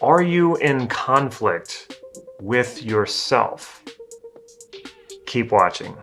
Are you in conflict with yourself? Keep watching.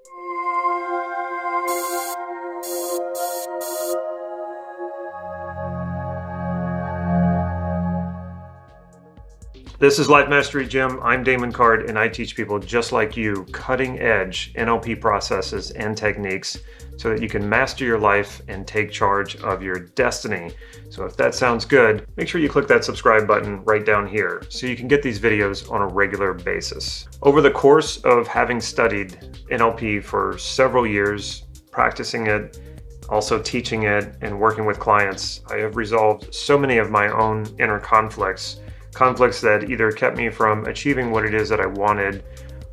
This is Life Mastery Gym. I'm Damon Card, and I teach people just like you cutting-edge NLP processes and techniques so that you can master your life and take charge of your destiny. So if that sounds good, make sure you click that subscribe button right down here so you can get these videos on a regular basis. Over the course of having studied NLP for several years, practicing it, also teaching it, and working with clients, I have resolved so many of my own inner conflicts that either kept me from achieving what it is that I wanted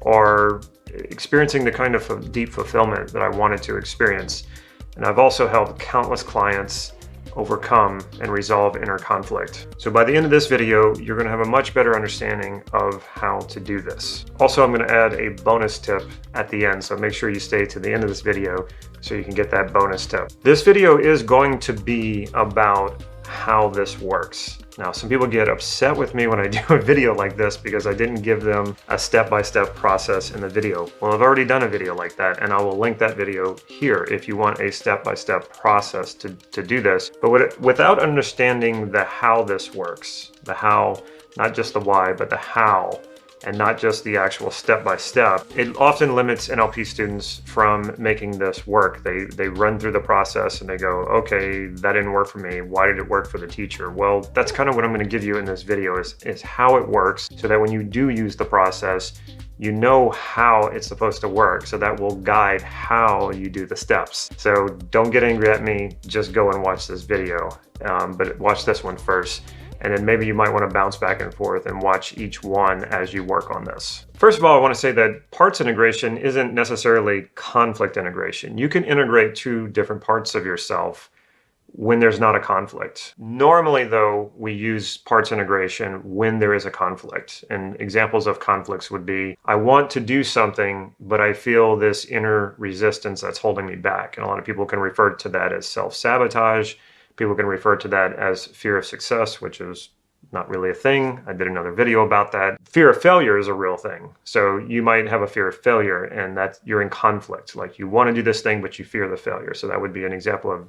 or experiencing the kind of deep fulfillment that I wanted to experience. And I've also helped countless clients overcome and resolve inner conflict. So by the end of this video, you're going to have a much better understanding of how to do this. Also, I'm going to add a bonus tip at the end, so make sure you stay to the end of this video so you can get that bonus tip. This video is going to be about how this works. Now, some people get upset with me when I do a video like this because I didn't give them a step-by-step process in the video. Well, I've already done a video like that, and I will link that video here if you want a step-by-step process to do this. But without understanding the how this works, the how, not just the why, but the how, and not just the actual step-by-step, it often limits NLP students from making this work. They run through the process and they go, okay, that didn't work for me. Why did it work for the teacher? Well, that's kind of what I'm going to give you in this video is how it works, so that when you do use the process, you know how it's supposed to work. So that will guide how you do the steps. So don't get angry at me, just go and watch this video. But watch this one first. And then maybe you might want to bounce back and forth and watch each one as you work on this. First of all, I want to say that parts integration isn't necessarily conflict integration. You can integrate two different parts of yourself when there's not a conflict. Normally, though, we use parts integration when there is a conflict. And examples of conflicts would be, I want to do something, but I feel this inner resistance that's holding me back. And a lot of people can refer to that as self-sabotage. People can refer to that as fear of success, which is not really a thing. I did another video about that. Fear of failure is a real thing. So you might have a fear of failure, and that you're in conflict. Like you want to do this thing, but you fear the failure. So that would be an example of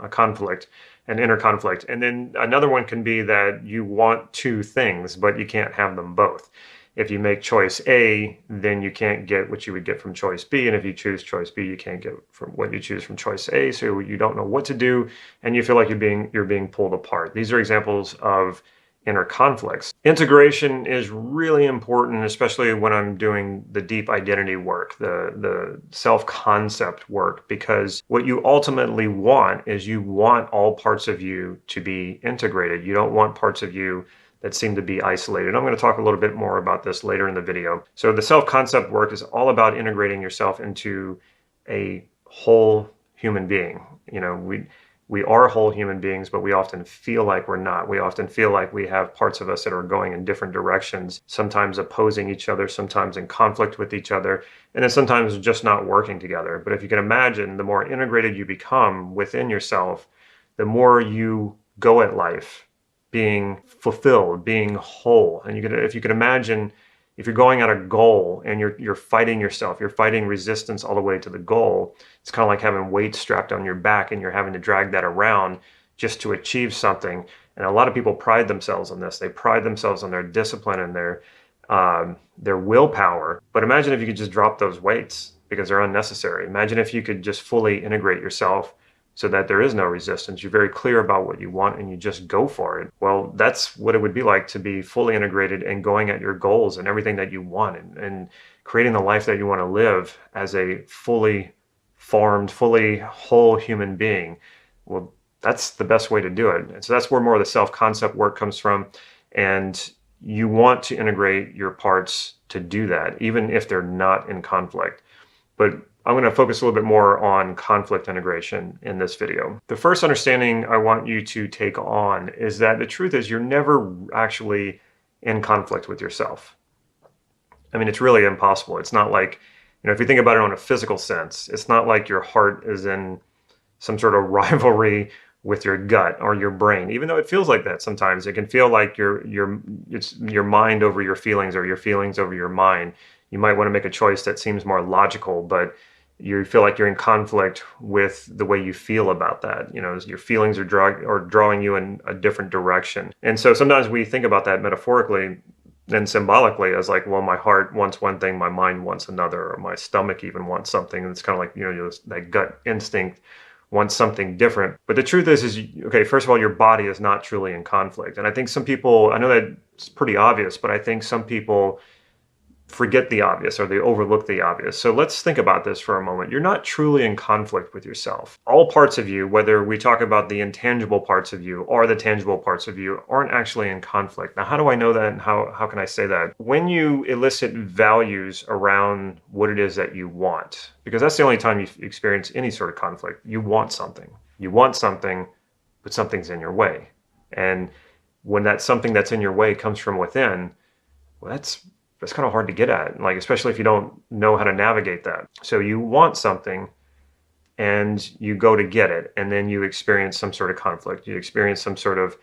a conflict, an inner conflict. And then another one can be that you want two things, but you can't have them both. If you make choice A, then you can't get what you would get from choice B. And if you choose choice B, you can't get from what you choose from choice A. So you don't know what to do, and you feel like you're being pulled apart. These are examples of inner conflicts. Integration is really important, especially when I'm doing the deep identity work, the self-concept work, because what you ultimately want is you want all parts of you to be integrated. You don't want parts of you that seem to be isolated. I'm going to talk a little bit more about this later in the video. So the self-concept work is all about integrating yourself into a whole human being. You know, we are whole human beings, but we often feel like we're not. We often feel like we have parts of us that are going in different directions, sometimes opposing each other, sometimes in conflict with each other, and then sometimes just not working together. But if you can imagine, the more integrated you become within yourself, the more you go at life being fulfilled, being whole. And if you can imagine, if you're going at a goal and you're fighting yourself, you're fighting resistance all the way to the goal, it's kind of like having weights strapped on your back and you're having to drag that around just to achieve something. And a lot of people pride themselves on this. They pride themselves on their discipline and their willpower. But imagine if you could just drop those weights because they're unnecessary. Imagine if you could just fully integrate yourself so that there is no resistance. You're very clear about what you want and you just go for it. Well, that's what it would be like to be fully integrated and going at your goals and everything that you want and creating the life that you want to live as a fully formed, fully whole human being. Well, that's the best way to do it. And so that's where more of the self-concept work comes from. And you want to integrate your parts to do that, even if they're not in conflict. But I'm going to focus a little bit more on conflict integration in this video. The first understanding I want you to take on is that the truth is you're never actually in conflict with yourself. I mean, it's really impossible. It's not like, if you think about it on a physical sense, it's not like your heart is in some sort of rivalry with your gut or your brain. Even though it feels like that sometimes, it can feel like it's your mind over your feelings or your feelings over your mind. You might want to make a choice that seems more logical, but you feel like you're in conflict with the way you feel about that. Your feelings are drawing you in a different direction. And so sometimes we think about that metaphorically and symbolically as like, well, my heart wants one thing, my mind wants another, or my stomach even wants something. And it's kind of like, that gut instinct wants something different. But the truth is, okay, first of all, your body is not truly in conflict. And I think some people, I know that it's pretty obvious, but I think some people forget the obvious or they overlook the obvious. So let's think about this for a moment. You're not truly in conflict with yourself. All parts of you, whether we talk about the intangible parts of you or the tangible parts of you, aren't actually in conflict. Now, how do I know that, and how can I say that? When you elicit values around what it is that you want, because that's the only time you experience any sort of conflict. You want something. You want something, but something's in your way. And when that something that's in your way comes from within, well, that's kind of hard to get at, like, especially if you don't know how to navigate that. So you want something and you go to get it, and then you experience some sort of conflict. You experience some sort of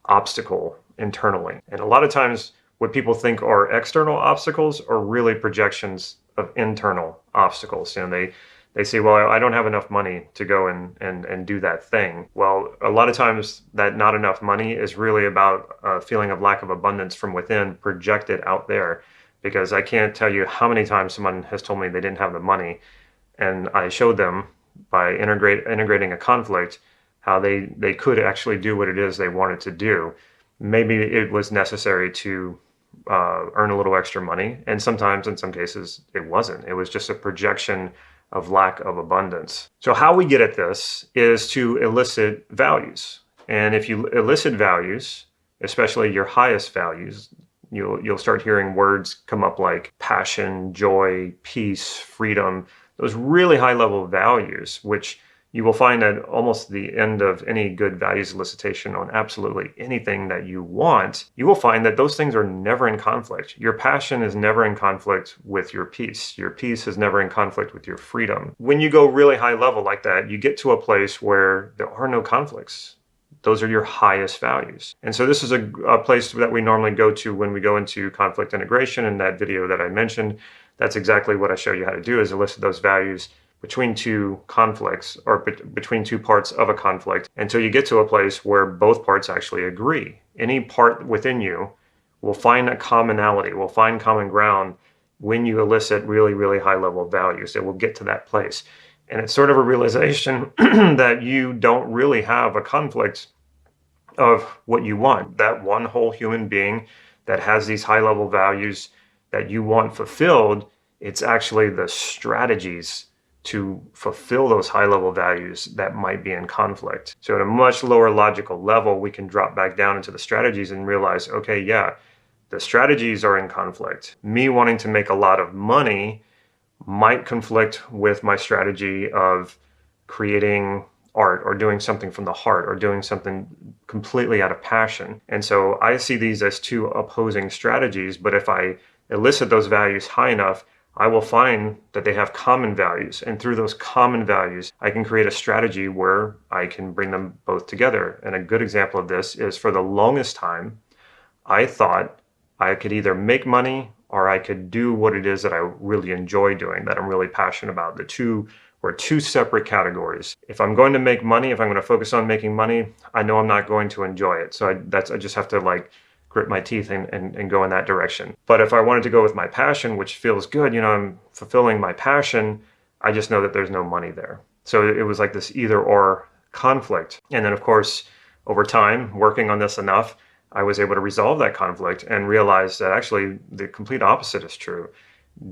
obstacle internally. And a lot of times what people think are external obstacles are really projections of internal obstacles. They say, well, I don't have enough money to go and do that thing. Well, a lot of times that not enough money is really about a feeling of lack of abundance from within projected out there. Because I can't tell you how many times someone has told me they didn't have the money, and I showed them by integrating a conflict how they could actually do what it is they wanted to do. Maybe it was necessary to earn a little extra money, and sometimes in some cases it wasn't. It was just a projection of lack of abundance. So how we get at this is to elicit values. And if you elicit values, especially your highest values, you'll start hearing words come up like passion, joy, peace, freedom, those really high level values, which you will find at almost the end of any good values elicitation on absolutely anything that you want. You will find that those things are never in conflict. Your passion is never in conflict with your peace. Your peace is never in conflict with your freedom. When you go really high level like that, you get to a place where there are no conflicts. Those are your highest values. And so this is a place that we normally go to when we go into conflict integration. In that video that I mentioned, that's exactly what I show you how to do, is elicit those values between two conflicts, or between two parts of a conflict, until you get to a place where both parts actually agree. Any part within you will find a commonality, will find common ground when you elicit really, really high level values. It will get to that place. And it's sort of a realization that you don't really have a conflict of what you want. That one whole human being that has these high level values that you want fulfilled, it's actually the strategies to fulfill those high level values that might be in conflict. So at a much lower logical level, we can drop back down into the strategies and realize, okay, yeah, the strategies are in conflict. Me wanting to make a lot of money might conflict with my strategy of creating art or doing something from the heart or doing something completely out of passion. And so I see these as two opposing strategies, but if I elicit those values high enough, I will find that they have common values. And through those common values, I can create a strategy where I can bring them both together. And a good example of this is, for the longest time, I thought I could either make money or I could do what it is that I really enjoy doing, that I'm really passionate about. The two were two separate categories. If I'm going to make money, if I'm going to focus on making money, I know I'm not going to enjoy it. So I just have to like grit my teeth and go in that direction. But if I wanted to go with my passion, which feels good, I'm fulfilling my passion, I just know that there's no money there. So it was like this either or conflict. And then of course, over time, working on this enough, I was able to resolve that conflict and realize that actually the complete opposite is true.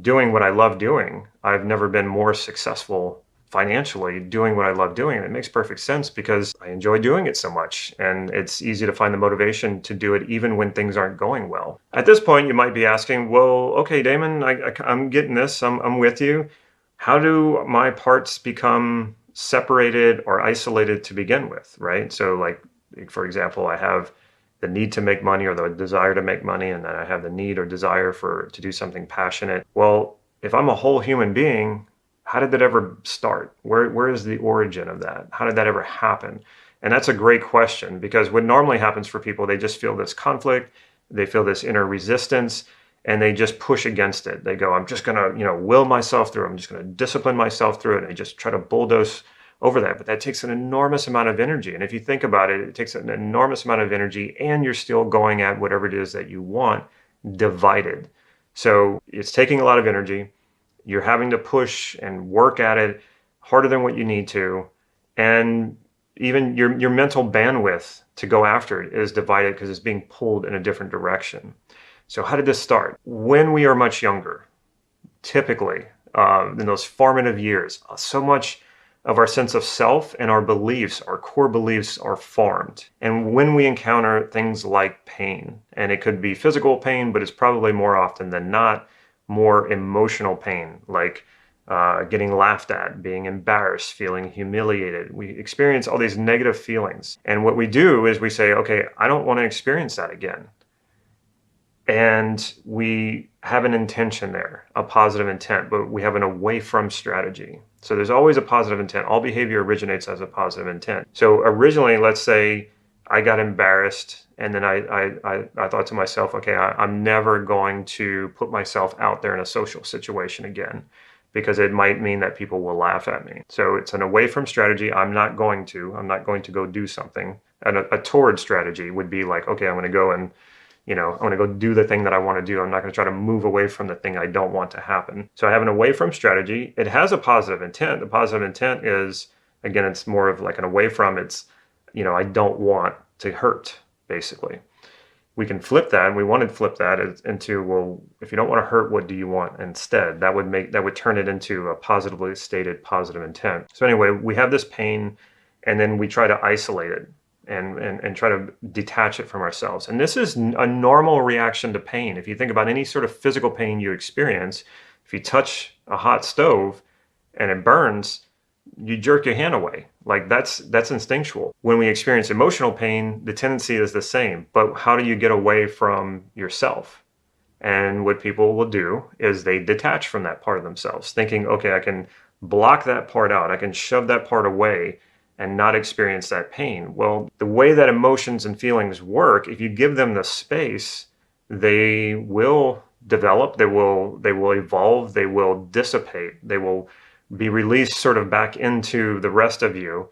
Doing what I love doing, I've never been more successful financially doing what I love doing. And it makes perfect sense because I enjoy doing it so much. And it's easy to find the motivation to do it even when things aren't going well. At this point, you might be asking, well, okay, Damon, I'm getting this. I'm with you. How do my parts become separated or isolated to begin with, right? So like, for example, I have the need to make money or the desire to make money, and then I have the need or desire to do something passionate. Well, if I'm a whole human being, how did that ever start? Where is the origin of that? How did that ever happen? And that's a great question, because what normally happens for people, they just feel this conflict, they feel this inner resistance, and they just push against it. They go, I'm just going to, will myself through. I'm just going to discipline myself through it. And they just try to bulldoze over that. But that takes an enormous amount of energy. And if you think about it, it takes an enormous amount of energy, and you're still going at whatever it is that you want divided. So it's taking a lot of energy. You're having to push and work at it harder than what you need to. And even your mental bandwidth to go after it is divided because it's being pulled in a different direction. So how did this start? When we are much younger, typically in those formative years, so much of our sense of self and our beliefs, our core beliefs, are formed. And when we encounter things like pain, and it could be physical pain, but it's probably more often than not more emotional pain, like getting laughed at, being embarrassed, feeling humiliated. We experience all these negative feelings. And what we do is we say, okay, I don't want to experience that again. And we have an intention there, a positive intent, but we have an away from strategy. So there's always a positive intent. All behavior originates as a positive intent. So originally, let's say I got embarrassed, and then I thought to myself, okay, I'm never going to put myself out there in a social situation again, because it might mean that people will laugh at me. So it's an away from strategy. I'm not going to go do something. And a toward strategy would be like, okay, I'm going to go and I'm going to go do the thing that I want to do. I'm not going to try to move away from the thing I don't want to happen. So I have an away from strategy. It has a positive intent. The positive intent is, again, it's more of like an away from. It's, I don't want to hurt, basically. We can flip that, and we want to flip that into, well, if you don't want to hurt, what do you want instead? That would turn it into a positively stated positive intent. So anyway, we have this pain, and then we try to isolate it and try to detach it from ourselves. And this is a normal reaction to pain. If you think about any sort of physical pain you experience, if you touch a hot stove and it burns, you jerk your hand away. Like that's instinctual. When we experience emotional pain, the tendency is the same. But how do you get away from yourself? And what people will do is they detach from that part of themselves, thinking, okay, I can block that part out. I can shove that part away and not experience that pain. Well, the way that emotions and feelings work, if you give them the space, they will develop, they will evolve, they will dissipate, they will be released sort of back into the rest of you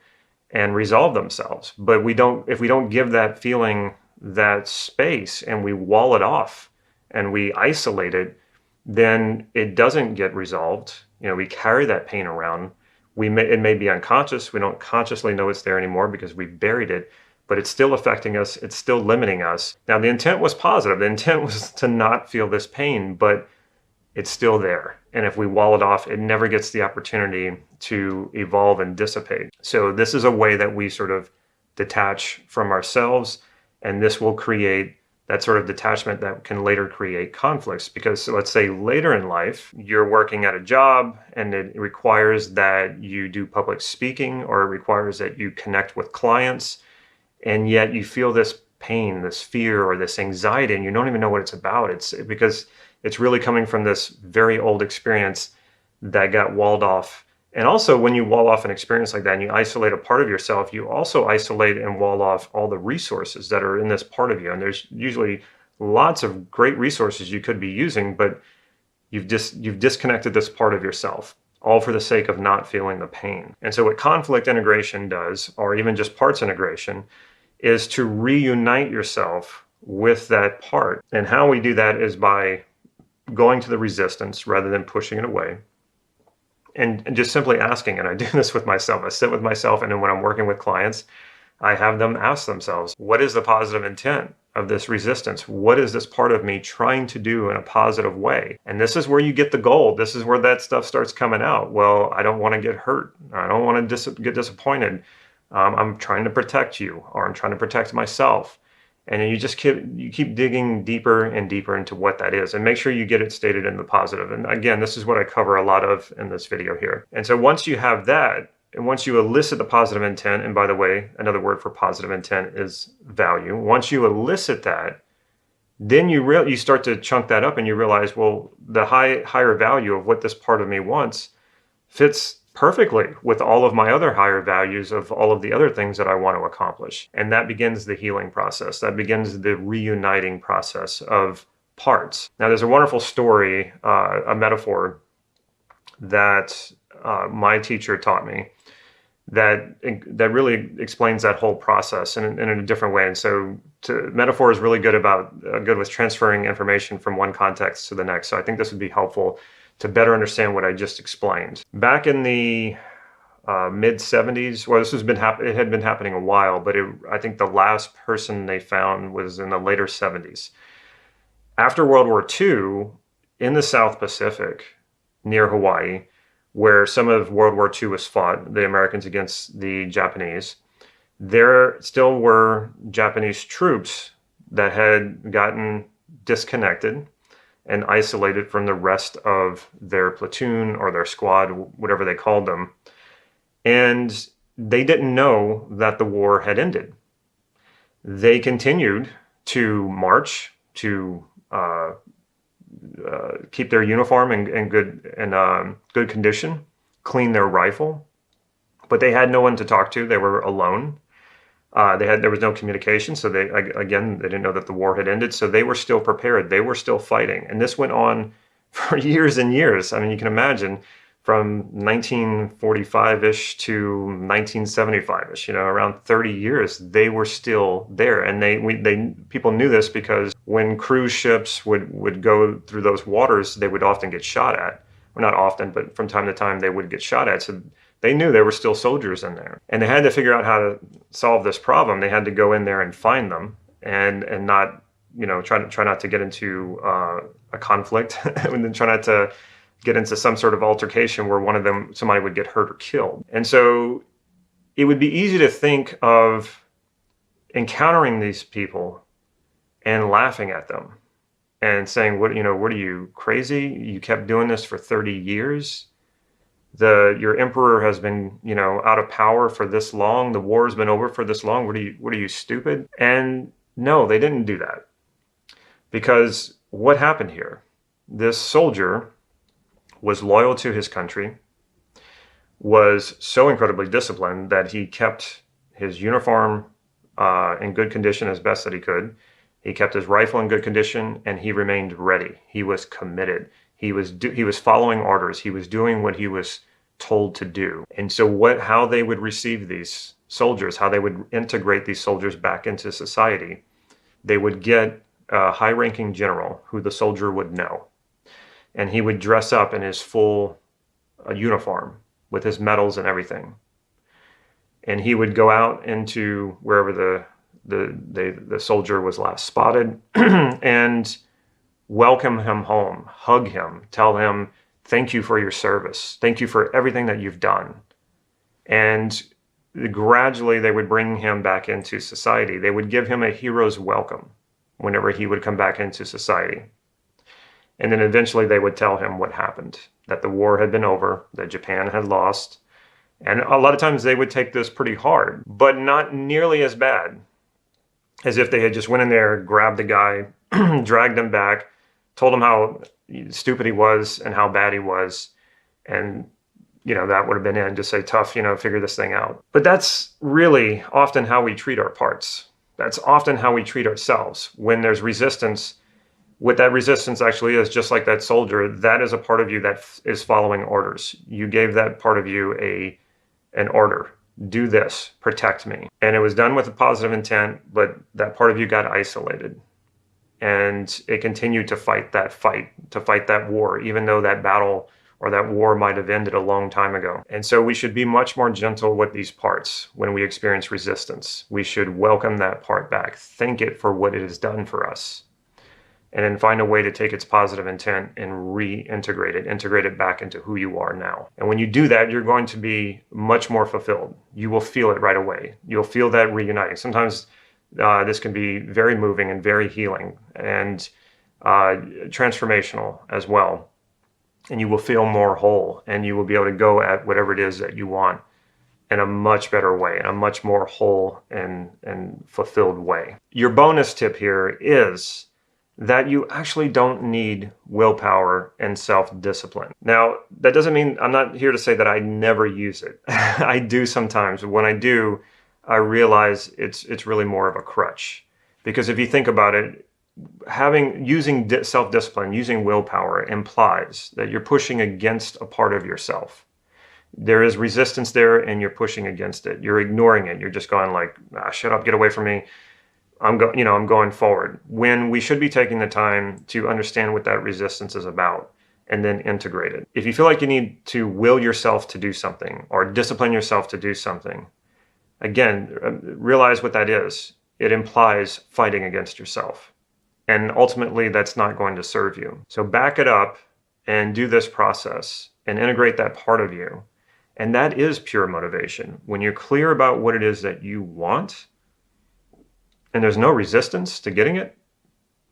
and resolve themselves. But if we don't give that feeling that space, and we wall it off and we isolate it, then it doesn't get resolved. We carry that pain around. It may be unconscious. We don't consciously know it's there anymore because we've buried it, but it's still affecting us. It's still limiting us. Now, the intent was positive. The intent was to not feel this pain, but it's still there. And if we wall it off, it never gets the opportunity to evolve and dissipate. So this is a way that we sort of detach from ourselves, and this will create that sort of detachment that can later create conflicts. Because let's say later in life, you're working at a job and it requires that you do public speaking, or it requires that you connect with clients, and yet you feel this pain, this fear, or this anxiety, and you don't even know what it's about. It's because it's really coming from this very old experience that got walled off. And also, when you wall off an experience like that and you isolate a part of yourself, you also isolate and wall off all the resources that are in this part of you. And there's usually lots of great resources you could be using, but you've disconnected this part of yourself, all for the sake of not feeling the pain. And so what conflict integration does, or even just parts integration, is to reunite yourself with that part. And how we do that is by going to the resistance rather than pushing it away. And just simply asking, and I do this with myself. I sit with myself, and then when I'm working with clients, I have them ask themselves, what is the positive intent of this resistance? What is this part of me trying to do in a positive way? And this is where you get the gold. This is where that stuff starts coming out. Well, I don't want to get hurt. I don't want to get disappointed. I'm trying to protect you, or I'm trying to protect myself. And then you keep digging deeper and deeper into what that is, and make sure you get it stated in the positive. And again, this is what I cover a lot of in this video here. And so once you have that, and once you elicit the positive intent, and by the way, another word for positive intent is value. Once you elicit that, then you start to chunk that up, and you realize, well, the higher value of what this part of me wants fits perfectly with all of my other higher values of all of the other things that I want to accomplish. And that begins the healing process. That begins the reuniting process of parts. Now, there's a wonderful story, a metaphor that my teacher taught me that really explains that whole process in a different way. And so metaphor is really good with transferring information from one context to the next. So I think this would be helpful to better understand what I just explained. Back in the mid 70s, well, it had been happening a while, but I think the last person they found was in the later 70s. After World War II, in the South Pacific, near Hawaii, where some of World War II was fought, the Americans against the Japanese, there still were Japanese troops that had gotten disconnected and isolated from the rest of their platoon or their squad, whatever they called them. And they didn't know that the war had ended. They continued to march, to keep their uniform in good condition, clean their rifle, but they had no one to talk to. They were alone. There was no communication, so they didn't know that the war had ended. So they were still prepared. They were still fighting, and this went on for years and years. I mean, you can imagine from 1945-ish to 1975-ish. Around 30 years, they were still there, and people knew this because when cruise ships would go through those waters, they would often get shot at. Well, not often, but from time to time, they would get shot at. So they knew there were still soldiers in there, and they had to figure out how to solve this problem. They had to go in there and find them, and not try not to get into a conflict, and then try not to get into some sort of altercation where somebody would get hurt or killed. And so it would be easy to think of encountering these people and laughing at them and saying, what are you, crazy? You kept doing this for 30 years. Your emperor has been, out of power for this long. The war's been over for this long. What are you, stupid? And no, they didn't do that. Because what happened here? This soldier was loyal to his country, was so incredibly disciplined that he kept his uniform in good condition as best that he could. He kept his rifle in good condition, and he remained ready. He was committed. He was following orders. He was doing what he was told to do. And so how they would receive these soldiers, how they would integrate these soldiers back into society, they would get a high-ranking general who the soldier would know. And he would dress up in his full uniform with his medals and everything. And he would go out into wherever the soldier was last spotted and welcome him home, hug him, tell him, thank you for your service. Thank you for everything that you've done. And gradually they would bring him back into society. They would give him a hero's welcome whenever he would come back into society. And then eventually they would tell him what happened, that the war had been over, that Japan had lost. And a lot of times they would take this pretty hard, but not nearly as bad as if they had just went in there, grabbed the guy, dragged him back, told him how stupid he was and how bad he was. And, that would have been it. Just say, tough, figure this thing out. But that's really often how we treat our parts. That's often how we treat ourselves. When there's resistance, what that resistance actually is, just like that soldier, that is a part of you that is following orders. You gave that part of you an order. Do this, protect me. And it was done with a positive intent, but that part of you got isolated. And it continued to fight that war, even though that battle or that war might have ended a long time ago. And so we should be much more gentle with these parts when we experience resistance. We should welcome that part back, thank it for what it has done for us, and then find a way to take its positive intent and integrate it back into who you are now. And when you do that, you're going to be much more fulfilled. You will feel it right away. You'll feel that reuniting. Sometimes this can be very moving and very healing and transformational as well. And you will feel more whole, and you will be able to go at whatever it is that you want in a much better way, in a much more whole and fulfilled way. Your bonus tip here is that you actually don't need willpower and self-discipline. Now, that doesn't mean, I'm not here to say that I never use it. I do sometimes. When I do, I realize it's really more of a crutch. Because if you think about it, using self-discipline, using willpower implies that you're pushing against a part of yourself. There is resistance there and you're pushing against it. You're ignoring it. You're just going like, shut up, get away from me. I'm going forward, when we should be taking the time to understand what that resistance is about and then integrate it. If you feel like you need to will yourself to do something or discipline yourself to do something, again, realize what that is. It implies fighting against yourself. And ultimately, that's not going to serve you. So back it up and do this process and integrate that part of you. And that is pure motivation. When you're clear about what it is that you want, and there's no resistance to getting it,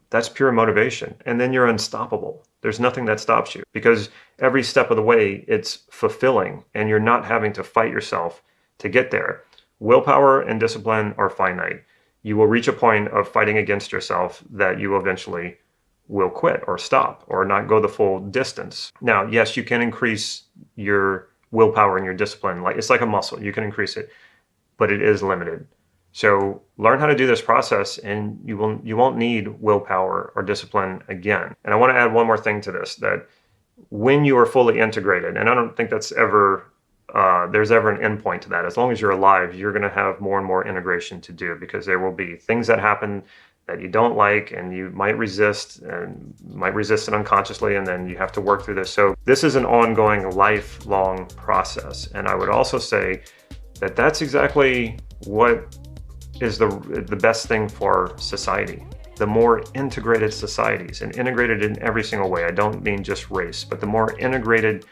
that's pure motivation. And then you're unstoppable. There's nothing that stops you because every step of the way, it's fulfilling and you're not having to fight yourself to get there. Willpower and discipline are finite. You will reach a point of fighting against yourself that you eventually will quit or stop or not go the full distance. Now, yes, you can increase your willpower and your discipline. It's like a muscle. You can increase it, but it is limited. So learn how to do this process and you won't need willpower or discipline again. And I want to add one more thing to this, that when you are fully integrated, and I don't think that's ever, there's ever an endpoint to that. As long as you're alive, you're going to have more and more integration to do because there will be things that happen that you don't like and you might resist it unconsciously, and then you have to work through this. So this is an ongoing, lifelong process. And I would also say that that's exactly what is the best thing for society. The more integrated societies, and integrated in every single way, I don't mean just race, but the more integrated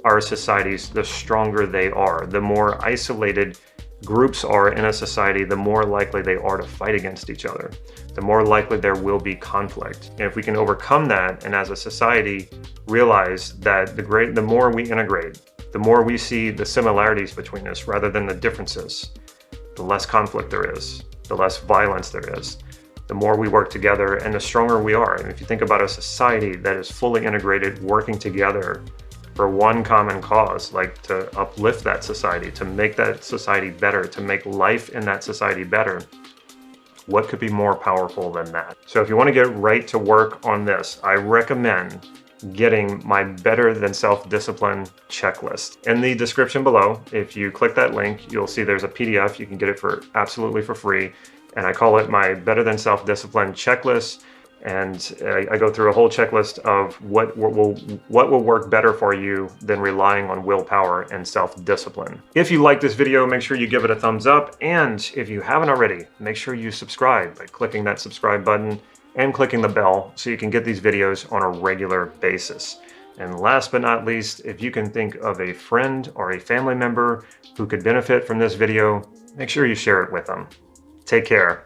our societies, the stronger they are. The more isolated groups are in a society, the more likely they are to fight against each other. The more likely there will be conflict. And if we can overcome that, and as a society realize that the more we integrate, the more we see the similarities between us rather than the differences, the less conflict there is, the less violence there is, the more we work together and the stronger we are. And if you think about a society that is fully integrated, working together for one common cause, like to uplift that society, to make that society better, to make life in that society better, what could be more powerful than that? So if you want to get right to work on this, I recommend getting my Better Than Self-Discipline checklist. In the description below, if you click that link, you'll see there's a PDF. You can get it absolutely for free. And I call it my Better Than Self-Discipline checklist. And I go through a whole checklist of what will work better for you than relying on willpower and self-discipline. If you like this video, make sure you give it a thumbs up. And if you haven't already, make sure you subscribe by clicking that subscribe button and clicking the bell so you can get these videos on a regular basis. And last but not least, if you can think of a friend or a family member who could benefit from this video, make sure you share it with them. Take care.